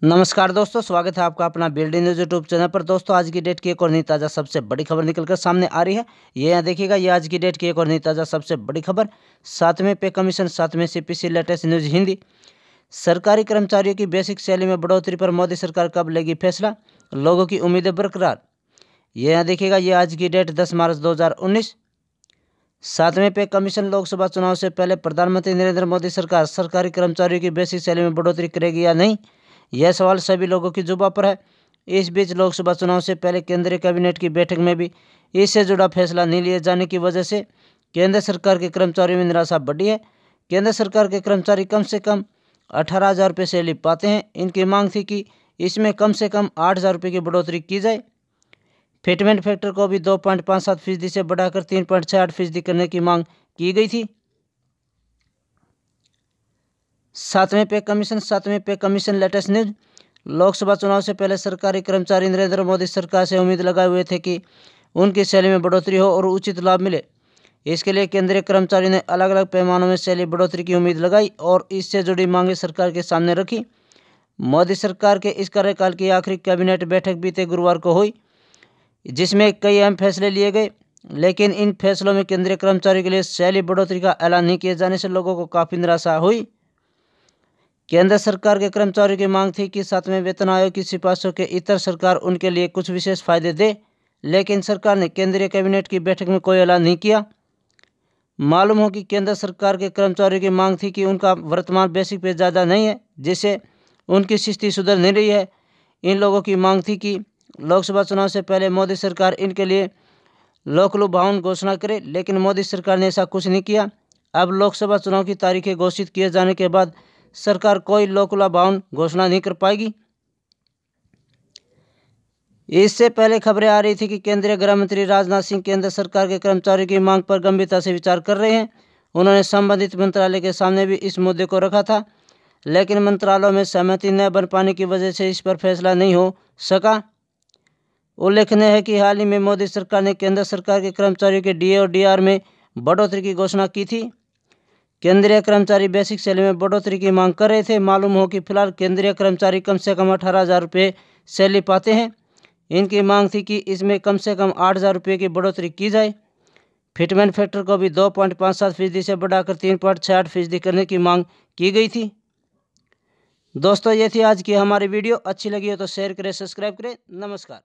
नमस्कार दोस्तों, स्वागत है आपका अपना बिल्डिंग न्यूज़ यूट्यूब चैनल पर। दोस्तों, आज की डेट की एक और नई ताज़ा सबसे बड़ी खबर निकलकर सामने आ रही है। ये यहाँ देखिएगा, ये आज की डेट की एक और नई ताज़ा सबसे बड़ी खबर। 7वें पे कमीशन, 7वें सीपीसी, लेटेस्ट न्यूज़ हिंदी। सरकारी कर्मचारियों की बेसिक सैलरी में बढ़ोतरी पर मोदी सरकार कब लेगी फैसला, लोगों की उम्मीदें बरकरार। ये यहाँ देखिएगा, ये आज की डेट 10 मार्च 2019। 7वें पे कमीशन, लोकसभा चुनाव से पहले प्रधानमंत्री नरेंद्र मोदी सरकार सरकारी कर्मचारियों की बेसिक सैलरी में बढ़ोतरी करेगी या नहीं, यह सवाल सभी लोगों की जुबां पर है। इस बीच लोकसभा चुनाव से पहले केंद्रीय कैबिनेट की बैठक में भी इससे जुड़ा फैसला नहीं लिए जाने की वजह से केंद्र सरकार के कर्मचारियों में निराशा बढ़ी है। केंद्र सरकार के कर्मचारी कम से कम 18,000 रुपये सैलरी पाते हैं। इनकी मांग थी कि इसमें कम से कम 8,000 रुपये की बढ़ोतरी की जाए। फिटमेंट फैक्टर को भी 2.57% से बढ़ाकर 3.68% करने की मांग की गई थी। 7वें pay commission, 7वें pay commission, latest news. Lok Sabha चुनाव से पहले सरकारी कर्मचारी नरेंद्र मोदी सरकार से उम्मीद लगाए हुए थे कि उनकी सैलरी में बढ़ोतरी हो और उचित लाभ मिले। इसके लिए केंद्रीय कर्मचारी ने अलग अलग पैमानों में सैलरी बढ़ोतरी की उम्मीद लगाई और इससे जुड़ी मांगें सरकार के सामने रखी। मोदी सरकार के इस कार्यकाल की आखिरी कैबिनेट बैठक बीते गुरुवार को हुई, जिसमें कई अहम फैसले लिए गए, लेकिन इन फैसलों में केंद्रीय कर्मचारियों के लिए सैलरी बढ़ोतरी का ऐलान नहीं किए जाने से लोगों को काफ़ी निराशा हुई। केंद्र सरकार के कर्मचारियों की मांग थी कि 7वें वेतन आयोग की सिफारिशों के इतर सरकार उनके लिए कुछ विशेष फायदे दे, लेकिन सरकार ने केंद्रीय कैबिनेट की बैठक में कोई ऐलान नहीं किया। मालूम हो कि केंद्र सरकार के कर्मचारियों की मांग थी कि उनका वर्तमान बेसिक पे ज़्यादा नहीं है, जिससे उनकी स्थिति सुधर नहीं रही है। इन लोगों की मांग थी कि लोकसभा चुनाव से पहले मोदी सरकार इनके लिए लोकलुभावन घोषणा करे, लेकिन मोदी सरकार ने ऐसा कुछ नहीं किया। अब लोकसभा चुनाव की तारीखें घोषित किए जाने के बाद सरकार कोई लोकलुभावन घोषणा नहीं कर पाएगी। इससे पहले खबरें आ रही थी कि केंद्रीय गृह मंत्री राजनाथ सिंह केंद्र सरकार के कर्मचारियों की मांग पर गंभीरता से विचार कर रहे हैं। उन्होंने संबंधित मंत्रालय के सामने भी इस मुद्दे को रखा था, लेकिन मंत्रालयों में सहमति न बन पाने की वजह से इस पर फैसला नहीं हो सका। उल्लेखनीय है कि हाल ही में मोदी सरकार ने केंद्र सरकार के कर्मचारियों के डीए और डीआर में बढ़ोतरी की घोषणा की थी। केंद्रीय कर्मचारी बेसिक सैलरी में बढ़ोतरी की मांग कर रहे थे। मालूम हो कि फिलहाल केंद्रीय कर्मचारी कम से कम 18,000 रुपये सैलरी पाते हैं। इनकी मांग थी कि इसमें कम से कम 8,000 रुपये की बढ़ोतरी की जाए। फिटमेंट फैक्टर को भी 2.57% से बढ़ाकर 3.68% करने की मांग की गई थी। दोस्तों, ये थी आज की हमारी वीडियो। अच्छी लगी हो तो शेयर करें, सब्सक्राइब करें। नमस्कार।